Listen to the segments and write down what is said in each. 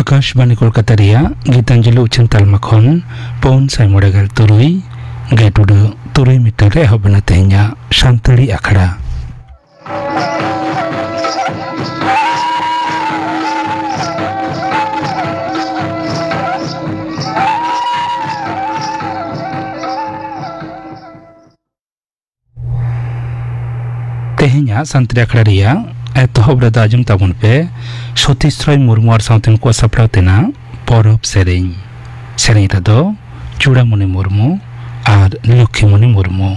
आकाशवाणी कोलकाता गीतांजलि उचन तालमा खन पौन साइमोड़ेगल तुरुई गेटुड तुरुई मीटर एहबना तेहኛ शांतड़ी आखड़ा तेहኛ शांतड़ी आखड़ा एतहब रदा आजम ताबुन पे सतीश मुर्मू और साउतेन को सपड़ाव तेना परब सेरें सेरें रदो चूड़ामणि मुर्मू और लक्ष्मीमणि मुर्मू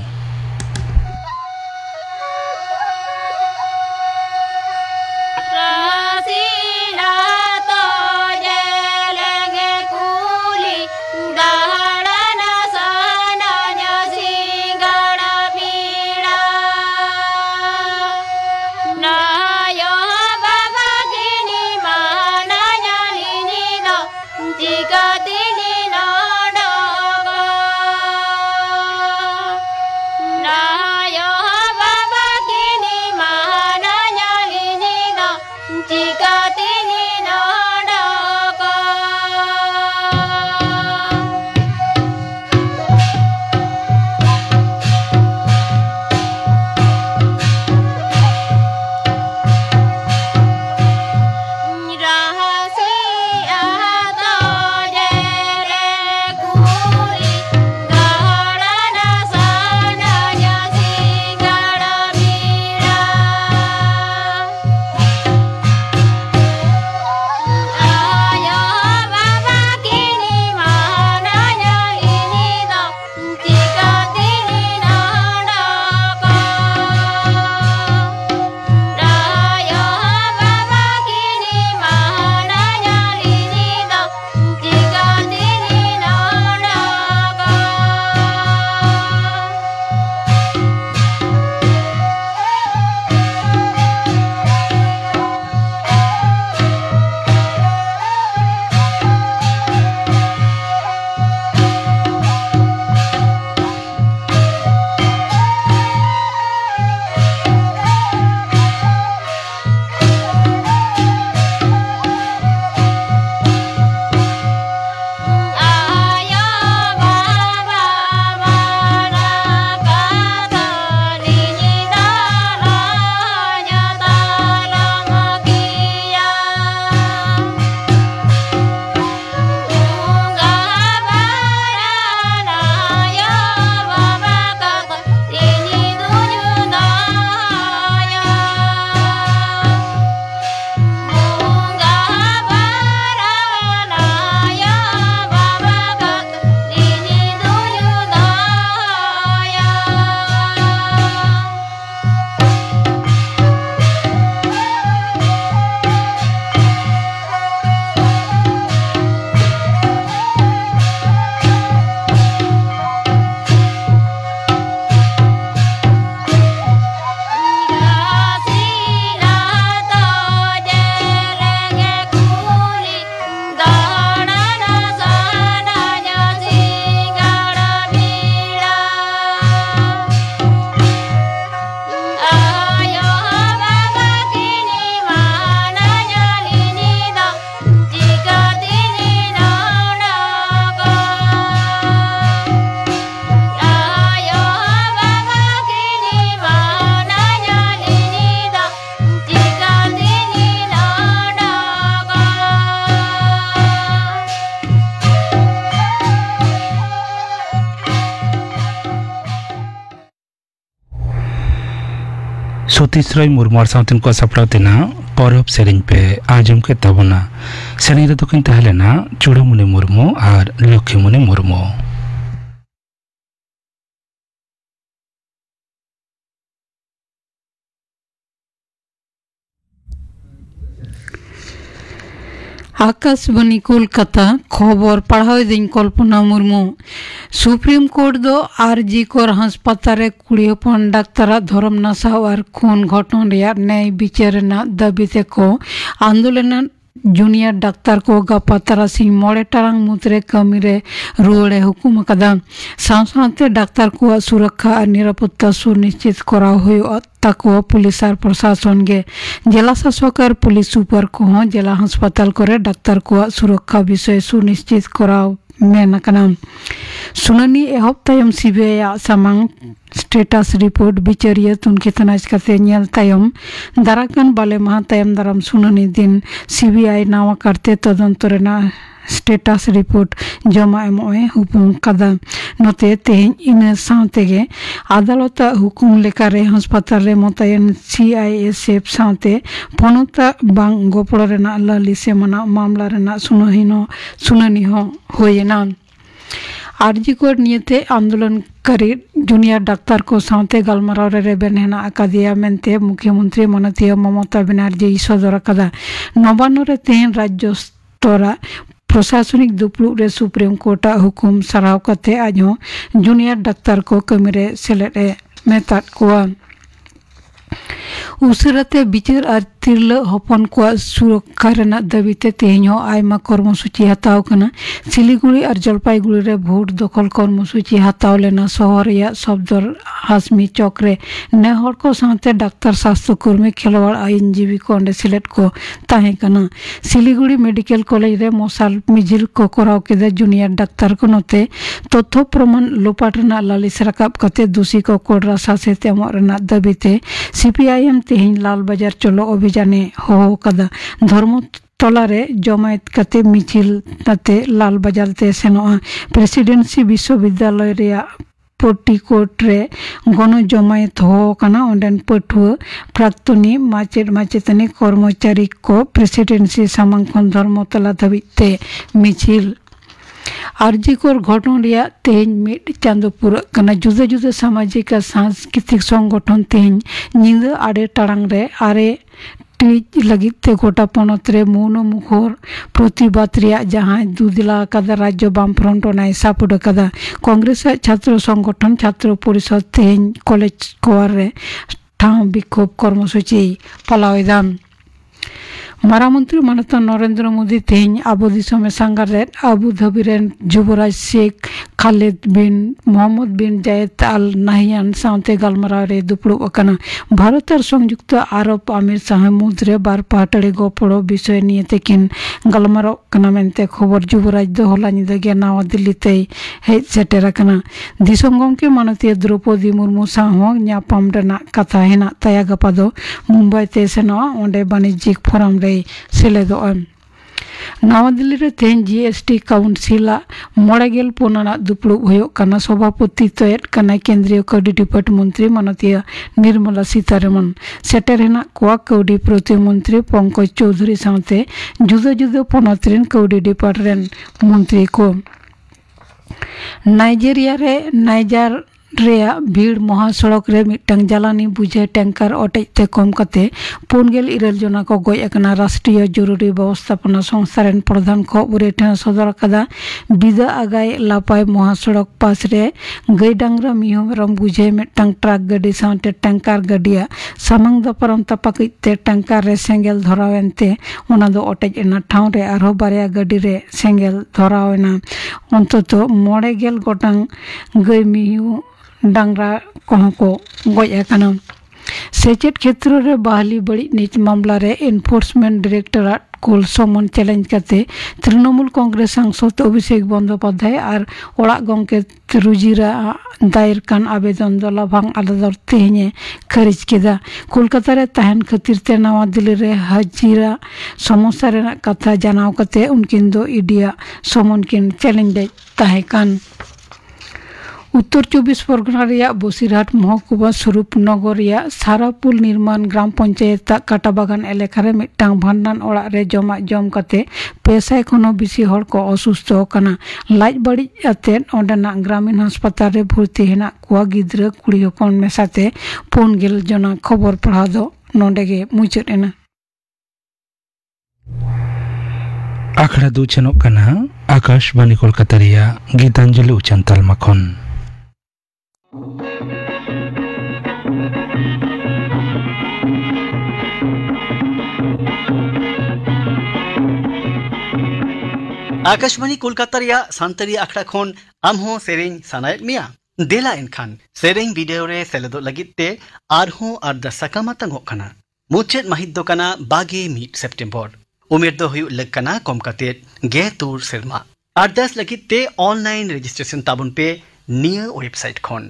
सतीश मुर्मू और साउतेन को सपड़ाव तेना परब सेरें पे आजम के तबना सेरें रे दोकिन तहलेना चूड़ामणि मुर्मू और लक्ष्मीमणि मुर्मू आकाशवाणी कोलकाता खबर पढ़ाओ दिन कल्पना मुर्मू सुप्रीम कोर्ट दो आरजी कोर हासपाताल कुड़ियपन डाक्तार धर्म नाशा और खून घटन न्याय विचार दाबीते को आंदोलन जूनियर डाक्तार को गपा तारासिंह मोड़े टारांग मुद्रे कमी रे रुआड़े हुकुम अकादा साथ डाक्तार को सुरक्षा और निरापत्ता सुनिश्चित करा हुआ ताको पुलिस और प्रशासन गे जिला शासक और पुलिस सुपर को जिला हासपाताल करे डाक्तार को सुरक्षा विषय सुनिश्चित करा मेनकना सुनानी एहब तायम सीबीआई सामांग स्टेटस रिपोर्ट बिचारिया तुनके तनाज कते नेल तायम दाराकान बाले माह तायम दाराम सुनानी दिन सीबीआई नावा करते तदंत रेना स्टेटस रिपोर्ट जमा एमओए हुकुम कदा नोते तेहें इन साउतेगे अदालत हुकुम लेकारे हासपाताल रे मोतायन सीआईएसएफ साउते पनता बांग गोपड़ रेना ललिसे मना मामला रेना सुनानी होयेना आरजीकोर नियते आंदोलनकारी जूनियर डाक्तार को साउते गलमाराव रे रेबेन हेना अकादिया मेनते मुख्यमंत्री मनतीय ममता बनर्जी सदर अकादा नवान्न रे तेहें राज्य स्तरा प्रशासनिक दुपलुब रे सुप्रीम कोर्ट हुकुम सराव कते आज जूनियर डाक्तार को कमी रे सेलेदे मेता कोआ उसरते बिचार और तिरल हपन को सुरक्षा रेना दाबीते तेहें आयमा कर्मसूची हताव कना सिलीगुड़ी और जलपाईगुड़ी रे भोट दखल कर्मसूची हताव लेना शहर या सफदर हासमी चौक रे नेहर को साथे डाक्तार स्वास्थ्यकर्मी खेलवाड़ आईनजीवी को अंडे सिलेट को ताहे कना सिलीगुड़ी मेडिकल कॉलेज रे मसाल मिजिल को कराव केदा जूनियर डाक्तार को नोते तथ्य प्रमाण लोपाट रेना लालिस रकाब कते दोषी को कोडरा सासेत एमो रेना दाबीते सीपीआईएम तेहें लाल बाजार चलो अभियाने हो कदा धर्म तलारे जमायत कते मिचिल नते लाल बाजार ते सेनोआ प्रेसिडेंसी विश्वविद्यालय रे पटिकोट रे गण जमायत हो कना ओंडेन पठुआ प्राक्तनी माचेद माचेतनी कर्मचारी को प्रेसिडेंसी सामांकन धर्म तला धाबिते मिचिल आरजीकोर घटन रिया तेहें मिड चांदो पूरा कना जुदा जुदा सामाजिक और सांस्कृतिक संगठन तेहें निंदा आड़े टांग रे आरे टीज लगिते गोटा पनत रे मौन मुखर प्रतिबाद रिया जहां दुदिला कदा राज्य बाम फ्रंट नाय सापुड कदा कांग्रेस छात्र संगठन छात्र परिषद तेहें कॉलेज कोर रे ठाव विक्षोभ कर्मसूची पलावेदान मारामंत्री मानता नरेंद्र मोदी तेहें आबो दिसोमे सांगार आबू धाबी रेन युवराज शेख खालिद बिन मोहम्मद बिन जायद अल नाहियान साउते गलमाराव रे दुपड़ुब अकना भारत और संयुक्त आरब आमिर साहे मुद्रे बार पाटड़े गोपड़ो विषय निये तेकिन गलमाराव कना मेनते खबर युवराज दो होला निदा गे नवा दिल्ली ते हेज सेटेर अकना दिसोम गमके मानतीय द्रौपदी मुर्मू साहो न्यापाम रेना कथा हेना ताया गपा दो मुंबई ते सेनोआ ओंडे वाणिज्यिक फोरम रे सेलेदो नवा दिल्ली रे तेहें जीएसटी काउंसिल मोड़ेगेल पुनाना दुपड़ुब होयो कना सभापतित्व कना केंद्रीय कौडी डिपार्ट मंत्री मनतीय निर्मला सीतारमन सेटेर हेना कोआ कौडी प्रतिमंत्री पंकज चौधरी साथे जुदा जुदा पनत रेन कौडी डिपार्ट रेन मंत्री को नाइजेरिया रे नाइजार रेया भीड़ महासड़क रे मिटंग जालानी बुझे टैंकर अटेजते कम कते 4 जना को गय अकना राष्ट्रीय जरूरी व्यवस्थापना संस्था रेन प्रधान खबरे ठेन सदर कदा बिदा आगाय लापाय महासड़क पास रे गई डांगरा मिहो मेरम बुझे मिटंग ट्रक गाड़ी साथे टैंकर गाड़िया सामांग दपरम तपाकिते टैंकर रे सेंगेल धरावेनते ओना दो अटेज एना ठाव रे आरो बारिया गाड़ी रे सेंगेल धरावेना अंततो 9 गोटांग गई मिहो डांगरा कहों को गय अकना सेचेट क्षेत्र रे बहाली बड़ी नीच मामला रे एनफोर्समेंट डायरेक्टरेट को समन चैलेंज करते तृणमूल कांग्रेस सांसद अभिषेक बंदोपाध्याय और ओड़ा गंके रुजिरा दायर कान आवेदन दो लाभांग आलादर तेहें खारिज केदा कोलकाता रे तहन खातिर ते नवा दिल्ली रे हाजिरा समस्या रे कथा जनाव कते उनकिन दो इडिया समन किन चैलेंज ताहे कान उत्तर 24 परगना रिया बसिरहाट महकुमा स्वरूपनगर रिया सारापुल निर्माण ग्राम पंचायत काटाबागान एलाका रे मिटांग भांडान ओड़ा रे जमा जम कते 500 खनो बेसी हर को असुस्थ होकना लाज बड़ी अते ओंडेना ग्रामीण अस्पताल रे भर्ती हेना कुआ गिद्रा कुड़ी हपन मेसाते 4 जना खबर पढ़ा दो नोंडेगे मुचत एना आखड़ा दु चनोक कना आकाशवाणी कोलकाता रिया गीतांजलि उचन तालमा खन आकाशवाणी कोलकाता रिया सांतरी आखड़ा खोन आमहो सेरेंग सानायत मिया देला इनखान सेरेंग वीडियो रे सेलेदो लगिते आरहो आरदा सकामातंग होकना मुचेत महित दो कना बागे मीट सेप्टेम्बर उमेर दो हुयु लगकना कम काते गे तूर सेरमा आरदास लगिते ऑनलाइन रजिस्ट्रेशन ताबुन पे नियर वेबसाइट खोन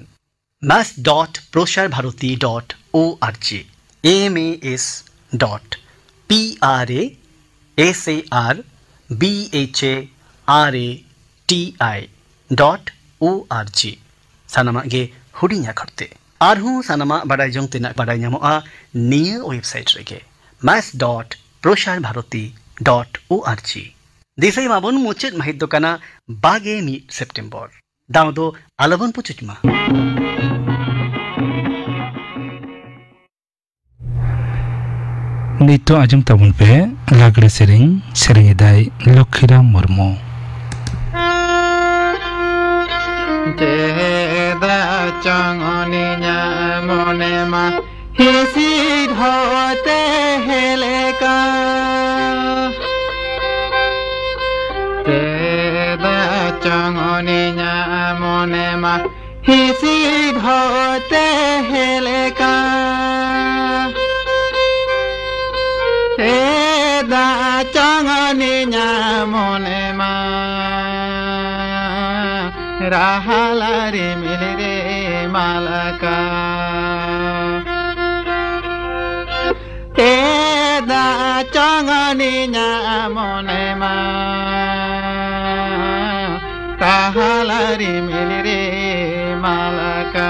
mass.prosarbharati.org mas.prasarbharati.org सानामा गे हुडिया खरते आरहू सानामा बड़ाई जोंग तेना बड़ाई ᱧᱟᱢᱚᱜᱼᱟ नियर वेबसाइट रेगे mass.prosarbharati.org दिसै माबन मुचेत महित दोकाना बागे मीट सेप्टेम्बर दाव दो आलबन पुचुचमा नितो आजम ताबुन पे लागड़े सेरेंग दाई Lakhiram Murmu Jeda changoni mone ma hisi hote heleka Jeda changoni mone ma hisi hote heleka Jeda changoni mone ma Rahalari milire malaka Teda changani mone ma Rahalari milire malaka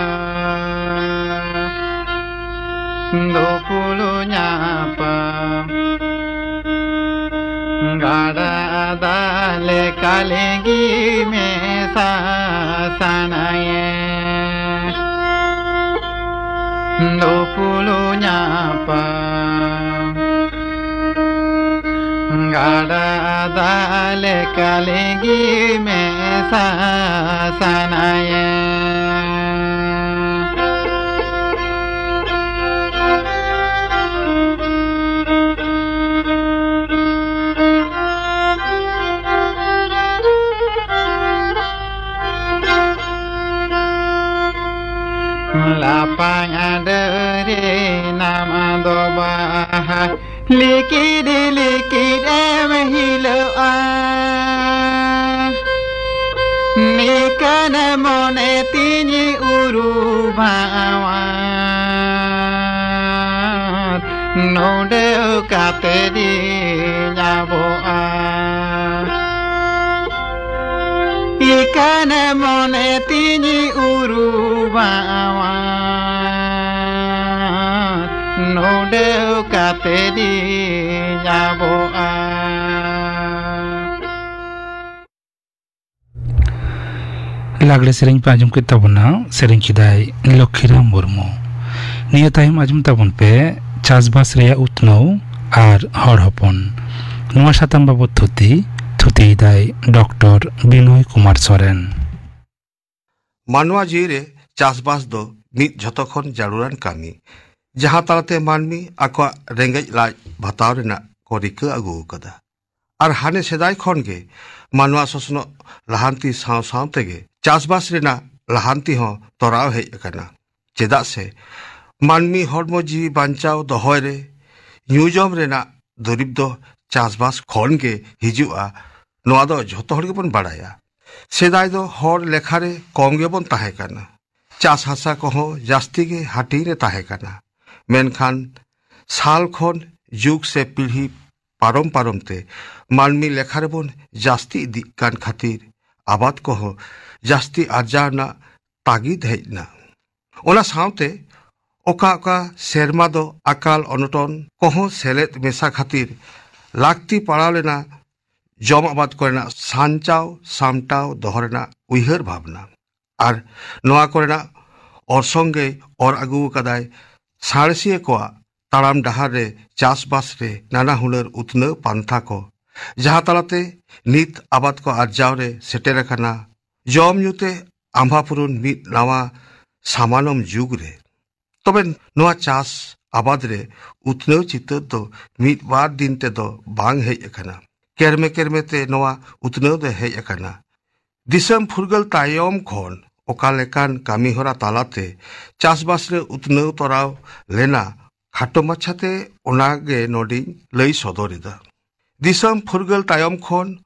Dopulu nyapa Gada dale kalengi me sanaye Dopulu nyapa Gada dale kalengi me sanaye Lapang adere nama doba likid emhilo nikan mone tini uru bawat node kate di nyaboa ikan mone tini uru bawat node kate di nyaboa लागड़े सेरेंग पे आजम के तबना सेरेंग खिदाई लखीराम मुर्मू निया time आजम ताबन पे चासबास रेया उतनौ are हर हपन नुआ साताम बाबत थुती दाई doctor Binay Kumar Soren मानवा जीरे चासबास दो मित झतखन जारुरान कामी जहां तालते मानमी आको रेंगेज लाज भाताव रेना को रिका आगु कदा आर हाने सेदाय खन गे मानवा ससनो लहांती साव साव तेगे चासबास रेना लहांती हो तोराव हेज अकना चेदा से मानमी हड़मो जीवी बांचाव दोहय रे न्यूजम रेना दुरिब दो चासबास खन गे हिजुआ नोआ दो झतो हड़ गेबन बाड़ाया सेदाय दो हड़ लेखारे कम गेबन ताहे काना चास हासा कहो जास्ती गे हाटी रे ताहे काना मेनखान साल खन जुग से पीढ़ी पारम पारम ते मानमी लेखारे बन जास्ती इदी कान खातिर आबाद कहो जास्ती आर्जाना तागिद हेजना ओना सावते ओका ओका सेरमा दो अकाल अनटन कहो सेलेद मेसा खातिर लागती पड़ाव लेना जम आबाद करेना सानचाव सामटाव दोहरेना उइहर भावना और नोआ करेना orsonge or agu kadai sarsie koa taram dahar re chasbas re nana hunar utna pantha ko jaha talate nit abad ko arjaw re setera kana jom nyute ambhapurun mit nawa samanom jug re tobe noa chas abad re utna chitar do mit bar din te do bang hej akana केरमे केरमे ते नवा उतनव दे hedge अकाना दिसम फुरगल तायम खन ओका लेकान कामी होरा तालाते चासबास रे उतनव तोराव लेना खाटो माछाते ओनागे नोडी लई सदरिदा दिसम फुरगल तायम खन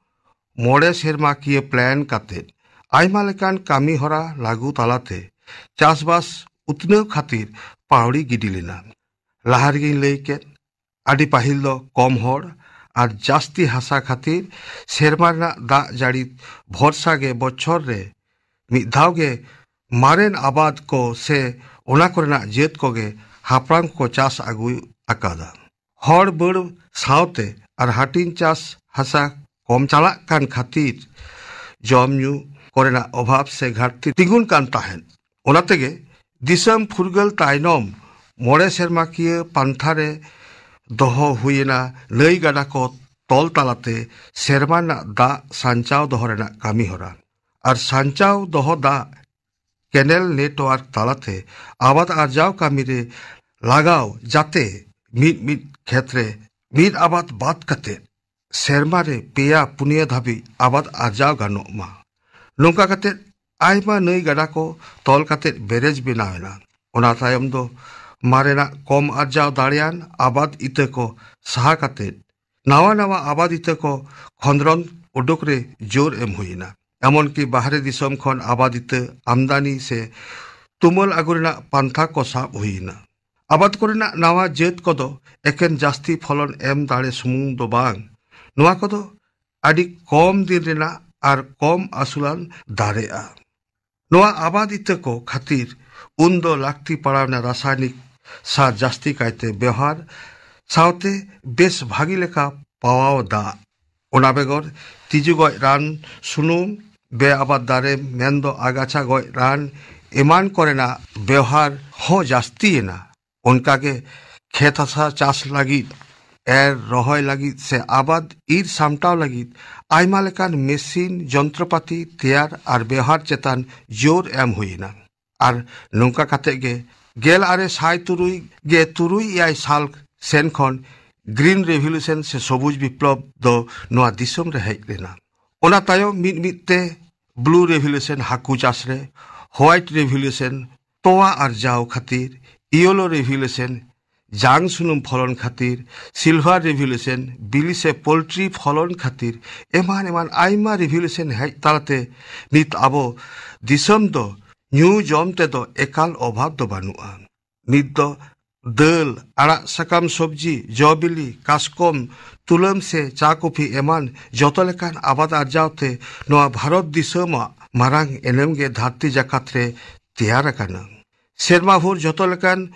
मोड़े सेरमा किए प्लान काते आयमा लेकान कामी होरा लागू तालाते चासबास उतनव खातिर पावड़ी गिडी लेना लाहारगी लई के आदि पाहिल दो कम होड़ और जास्ती हासा खातिर सेरमा दा जाड़ी भरसा गे बछर रे मिद धाव गे मारेन आबाद को से ओना कोरेना जेत को गे हापराम को चास आगु अकादा हर बड़ सावते और हाटिन चास हासा कम चला कान खातिर जम न्यू कोरेना अभाव से घाटती तिगुन कान ताहेन ओना तेगे दिसम फुरगल तायनम मोड़े सेरमा किए पांथारे दोहो हुईना लई गाडा को तल तालाते सेरमा दा सांचाव दोहो रेना कामी होरा और सांचाव दोहो दा केनेल नेटवर्क तालाते आबाद आरजाव कामी रे लगाव जाते मिद क्षेत्रे मिद आबाद बात कते सेरमा रे पेया पुनिया धाबी आबाद आरजाव गानो मा नोंका कते आयमा नई गाडा को तल कते बेरेज बनावेना ओना तायम दो मारेना कम आरजाव दाड़ियान आबाद इते को सहा काते नावा नावा आबाद इते को खंद्रन उडुक रे जोर एम हुईना एमन की बाहरे दिसम खन आबाद इते आमदानी से तुमल आगुरेना पांथा को साब हुईना आबाद कोरेना नावा जेत कोदो एकेन जास्ती फलन एम दाड़े सुमुंग दो बांग नोआ कोदो आदि कम दिन रेना आर कम आसुलान दाड़ेआ नोआ आबाद इते को खातिर उन दो लाक्ति पड़ावना रासायनिक सार जास्ती कायते व्यवहार सावते बेस भागी लेखा पावाव दा ओना बेगर तिजु गय रान सुनुम बे आबाद दारे मेंदो आगाछा गय रान इमान करेना व्यवहार हो जास्ती ना उनका के खेत हासा चाष लगी एर रहोय लगी से आबाद ईर सामटाव लगी आयमा लेकान मेसिन जंत्रपाति तैयार और व्यवहार चेतान जोर एम हुईना और नौका काते गे गेल आरे साय तुरुई गे तुरुई याय साल सेन खन ग्रीन रेवोल्यूशन से सबुज विप्लव दो नोआ दिसम रे हेज लेना ओना तायो मिद मिदते ब्लू रेवोल्यूशन हाकू चास रे व्हाइट रेवोल्यूशन तोवा आरजाव खातिर येलो रेवोल्यूशन जांग सुनुम फलन खातिर सिल्वर रेवोल्यूशन बिली से पोल्ट्री फलन खातिर एमान एमान आयमा रेवोल्यूशन हेज तालाते नित आबो दिसम दो न्यू जम ते दो एकाल अभाव दो बानुआ नित दो दल आड़ा सकाम सब्जी जबिली कासकम तुलम से चा कफी एमान जतो लेकान आबाद आरजावते नोआ भारत दिसमा मारांग एनेम गे धरती जाकात रे तैयार अकाना सेरमा भोर जतो लेकान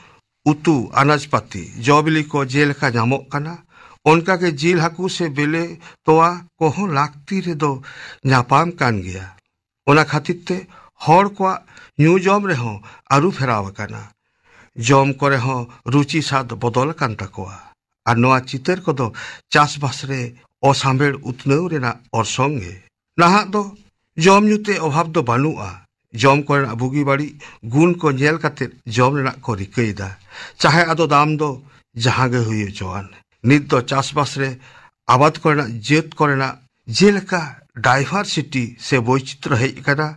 उतु अनाजपाती जबिली को जेलेका नामोग काना उनका के जिल हाकू से बेले तोआ कोहो लाक्ति रे दो नापाम कान गया ओना खातिर ते हर को न्यू जम रे हो आरु फेराव काना जम करे हो रुचि साद बदल कान ताकोआ और नोआ चितर को दो चासबास रे असामेड़ उतनव रेना अरसंगे नाहा दो जम न्यूते अभाव दो बानुआ जम कोरेना बुगी बाड़ी गुण को नेल काते जम रेना को रिकईदा चाहे आदो दाम दो जहां गे हुई जवान नित दो चासबास रे आबाद कोरेना जेत कोरेना जेलेका डाइवर्सिटी से वैचित्र हेज काना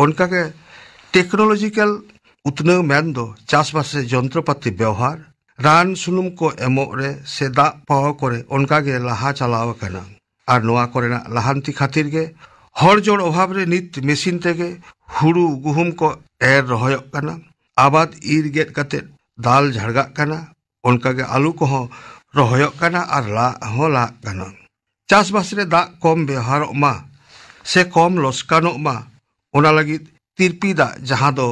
उनका के टेक्नोलॉजिकल उतनव मेन दो चासबास से जंत्रपाति व्यवहार रान सुनुम को एमो रे से दा पावा करे उनका गे लाहा चलाव काना और नोआ कोरेना लाहांती खातिर गे हर जोड़ अभाव रे नित मेसिन तेगे हुड़ू गुहुम को एर रहोयक काना आबाद ईर गेट काते दाल झड़गा काना उनका गे आलू को हो रहोयक काना और ला हो ला काना चासबास रे दा कम व्यवहार मा से कम लस्कानो मा ओना लगी तिरपी दा जहां दो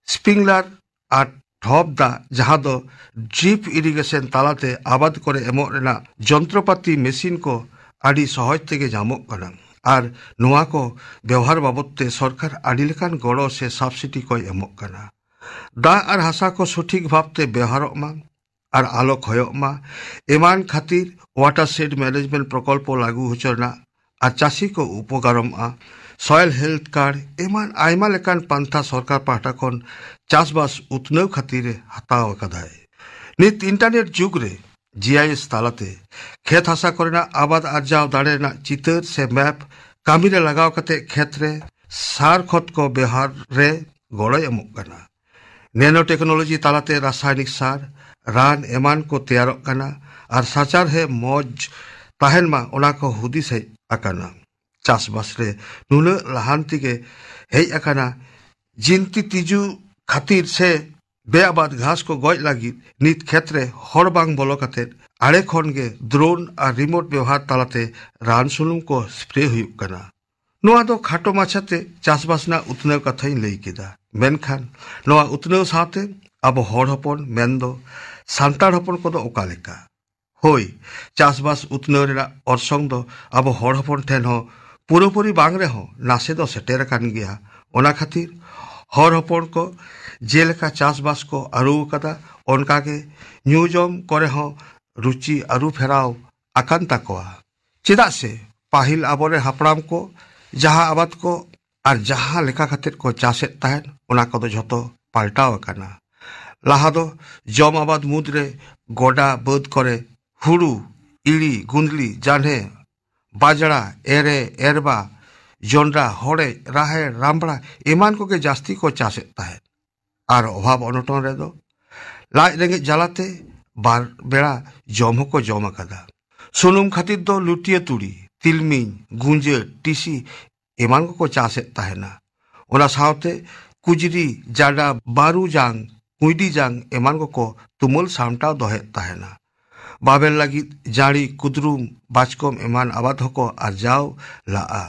स्प्रिंगलर और ढप दा जहां दो ड्रिप इरिगेशन तालाते आबाद करे एमो रेना जंत्रपाति मेसिन को आदि सहज तेगे जामोग काना और नोआ को व्यवहार बाबदते सरकार आदि लेकान गड़ो से सब्सिडी को एमोग काना दा और हासा को सठिक भावते व्यवहार मा और आलोक होयक मा एमान खातिर वाटर शेड मैनेजमेंट प्रकल्प लागू होचरना और चाषी को उपकारम सॉयल हेल्थ कार्ड एमान आयमा लेकान पांथा सरकार पाहटा खन चासबास उतनव खातिर हताव कदाय नित इंटरनेट जुग रे GIS तालाते खेत हासा कोरेना आबाद आर्जाव दाड़े ना चितर से मैप कामी रे लगाव कते खेत रे सार खत को व्यवहार रे गड़य एमोग कना। नैनो टेक्नोलॉजी तालाते रासायनिक सार रान एमान को तैयारोग कना और साचार है मौज ताहेन मा ओना को हुदिस है अकाना। चासबास रे नुना लहांती के है अकाना जिनती तिजु खातिर से बेआबाद घास को गज लगी नित क्षेत्रे हर बांग बोलो कते आड़े खन के ड्रोन और रिमोट व्यवहार तालाते रान सुनुम को स्प्रे हुयुग कना। नोआ दो खाटो माछाते चासबास ना उतनेव कथाई लई केदा मेनखान नोआ उतनेव साथे अब हर हपन मेंदो सांतार हपन को दो ओका लेका होय चासबास उतनेव रेना अरसंग दो अब हर हपन ठेन हो पूरोपुरी बांग रे हो नासे दो सेटेर कान गया। ओना खातिर हर हपन को जेलेका चासबास को आरू कदा ओनका के न्यूजम करे हो रुचि आरू फेराव आकान ताकोआ। चेदा से पाहिल आबोरे हापड़ाम को जहाँ आबाद को और जहाँ लेखा खातिर को चासेत ताहेन ओना को दो झोतो पाल्टाव अकाना। लाहा दो जम आबाद मुद्रे गोडा बद करे हुड़ू इड़ी गुंदली जाने बाजड़ा एरे एरबा जोंड्रा होड़े राहे रामबड़ा एमान को के जास्ती को चासेत ताहेन और अभाव अनटन रे दो लाज रेंगे जलाते बार बेड़ा जम को जम अकादा। सुनुम खातिर दो लुटिया तुड़ी तिलमिन गुंजे टीसी एमान को चासेत ताहेना। ओना सावते कुजरी जाडा बारू जांग कुईडी जांग एमान को तुमुल सामटाव दोहेत ताहेना। बाबेल लगी जाड़ी कुदरुम बाचकम एमान आबाद होको आर्जाव लाआ।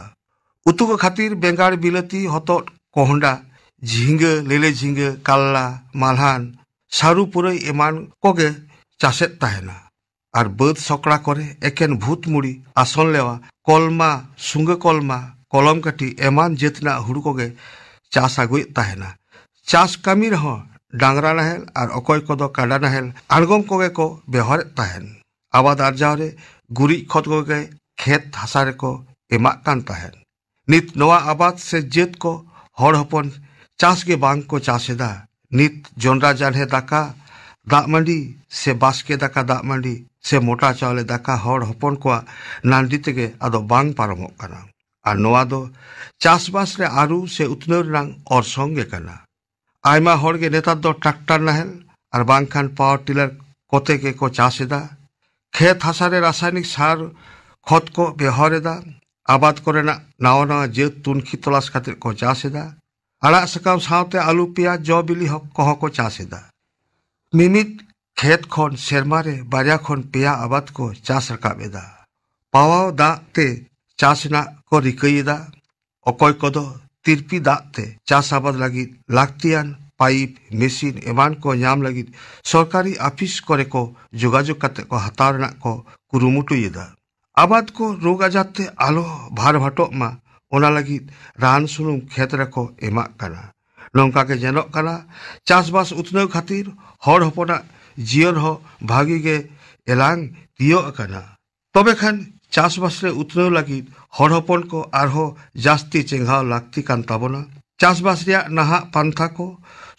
उतु को खातिर बेंगाड़ बिलती हतोट कोहंडा झिंगे लेले झिंगे काल्ला मालहान सारू पुरई एमान कोगे चासेत ताहेना। और बद सकड़ा करे एकेन भूत मुड़ी आसन लेवा कलमा सुंगे कलमा कलम काटी एमान जेतना हुड़ू कोगे चास आगुए ताहेना। चास कामी रहो डांगरा नाहेल और अकय को काडा नाहेल आड़गम कोगे को व्यवहार ताहेन। आबाद आर्जाव रे गुरी खत कोगे खेत हासा रे को एमाक कान ताहेन। नित नवा आबाद से जेत को हर हपन चास के बांग को चासेदा। नित जोंड्रा जानहे दाका दाग मंडी से बासके दाका दाग मंडी से मोटा चावले दाका हर हपन को नांदी तेगे आदो बांग पारमोग कना। और नोआ दो चासबास रे आरू से उतनेव रंग और संगे कना। आयमा हर के नेता दो ट्रैक्टर नाहेल और बांगखान पावर टिलर कोते के को चासेदा। खेत हासारे रासायनिक सार खत को व्यवहारेदा। आबाद कोरेना नावा नावा जेत तुनखी तलाश खातिर को चासेदा। आड़ा सकाम सावते आलू पिया जौ बिली कह को चासेदा। मिमित खेत खन सेरमारे बारिया खन पेया आबाद को चास रकाबेदा। पावाव दाते चासना को रिकईदा। अकय कदो तिरपी दाते चास आबाद लगी लाक्तियान पाइप मेसिन एमान को नाम लगी सरकारी ऑफिस करे को जोगाजोग कते को हतारना को कुरुमुटुयेदा। आबाद को रोग आजाते आलो भार भाटो मा ओना लगी रान सुनुम खेत रको एमाक कना। नौका के जनक कना चासबास उतनेव खातिर हर हपना जीवन हो भागी के एलांग तियो कना। तबे खान चासबास रे उतनेव लगी हर हपन को आरहो जास्ती चेंगाव लागती कान ताबोना। चासबास रिया नाहा पांथा को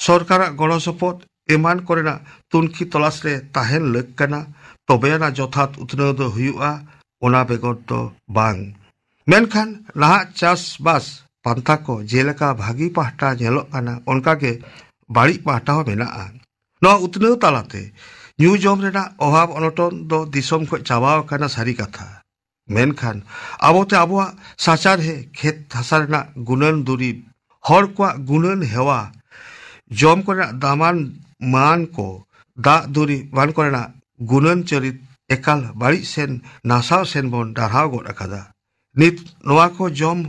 सरकार गड़ो सपोर्ट एमान कोरेना तुनखी तलाश रे ताहेन लग कना। तबेना जथात उतनेव दो हुयुआ ओना बेगर तो बांग। मेनखान नाहा चासबास पांथा को जेलेका भागी पाहटा नेलोग काना उनका के बाड़ी पाहटा हो मेनाआ। नोआ उतनेव तालाते न्यू जम रेना अभाव अनटन दो दिसम को चाबाव काना सारी कथा। मेनखान आबोते आबोआ साचार है खेत हासा रेना गुणन दुरीब हर को गुणन हेवा जम कोरेना दामान मान को दा दुरी मान कोरेना गुणन चरित एकाल बाड़ी सेन नासाव सेन बोन डारहाव गोड अकादा। नित नोआ को जम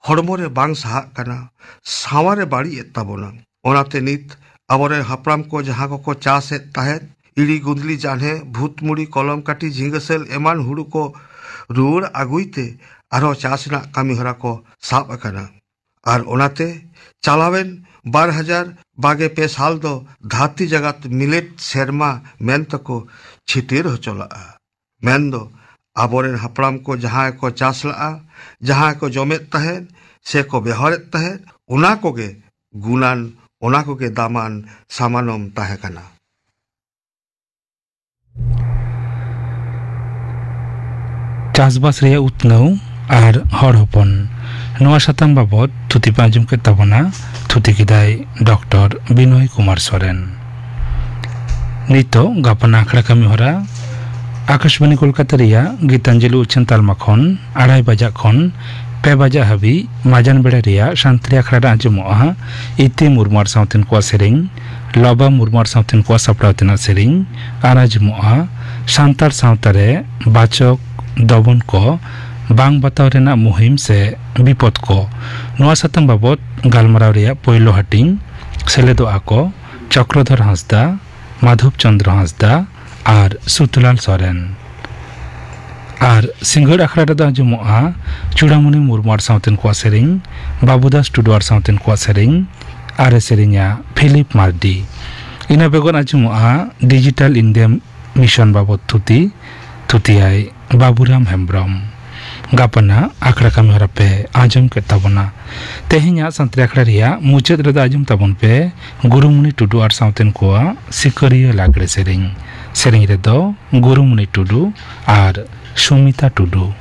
हड़मोरे बांग सहा कना सावारे बाड़ी एताबोना। ओनाते नित आबोरे हापड़ाम को जहाँ को चास ताहेन इड़ी गुंदली जाने भूत मुड़ी कलम काटी झिंगसेल एमान हुड़ू को रुआड़ आगुईते आरो चासना कामी हरा को साब अकाना। और ओनाते चालावेन 2022 साल दो धाती जगत मिलेट सेरमा मेन तको छिटेर हो चला। मेन दो आबोरेन हापड़ाम को जहाँ को चास ला जहाँ को जमेत ताहेन से को व्यवहारेत ताहेन उना कोगे गुणान उना कोगे दामान सामानम ताहे कना। चासबास रे उतनाव और हर हपन नवा साताम बाबद थुति पांजुम के तबना थुति किदाय डॉक्टर बिनय कुमार सोरेन नितो गापना आखड़ा कमी हरा आकाशवाणी कोलकाता रिया गीतांजलि उच्चन तालमा खन 2:30 बजा खन 2 बजा हाबी माजान बेड़ा रिया शांति आखड़ा आंजमोआ इति मुरमुर साउथन को सेरिंग लबा मुरमुर साउथन को सपड़ावतना सेरिंग आराजमोआ सांतार सावतारे बाचक दबन को बांग बताव रेना मुहिम से विपद को नवा साताम बाबद गालमाराव रिया पहिलो हाटिंग सेलेदो आको चक्रधर हांसदा माधव चंद्र हांसदा और सुतलाल सोरेन और सिंगड़ आखड़ा रे आंजमोआ चूड़ामणि मुरमुर साउथन को सेरिंग बाबूदास टुडुआर साउथन को सेरिंग आरे सेरिंगा फिलिप मार्डी इना बेगर आंजमोआ डिजिटल इंडिया मिशन बाबद थुतियाय बाबूराम हेम्ब्रम गापना आखड़ा कमी हरा पे आजम के तबना तेहिया संतरी आखड़ा रिया मुचाद रे आजम तबन पे गुरुमुनि टुडू और साउथन को सिकरिया लागड़े सेरिंग रे दो गुरुमुनि टुडू और सुमिता टुडू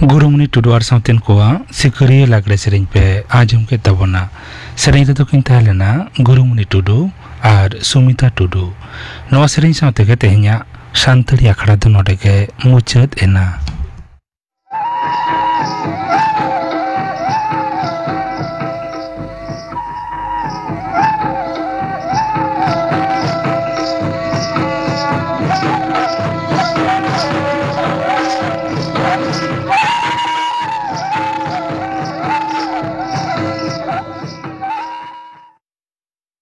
गुरुमुनि टुडू और साउथन को सिकरिया लागड़े सेरिंग पे आजम के तबना सेरिंग तो किन तालेना गुरुमुनि टुडू और सुमिता टुडू नवा सेरिंग साउते के तेहिया शांतली आखड़ा दो नोडे के मुचाद एना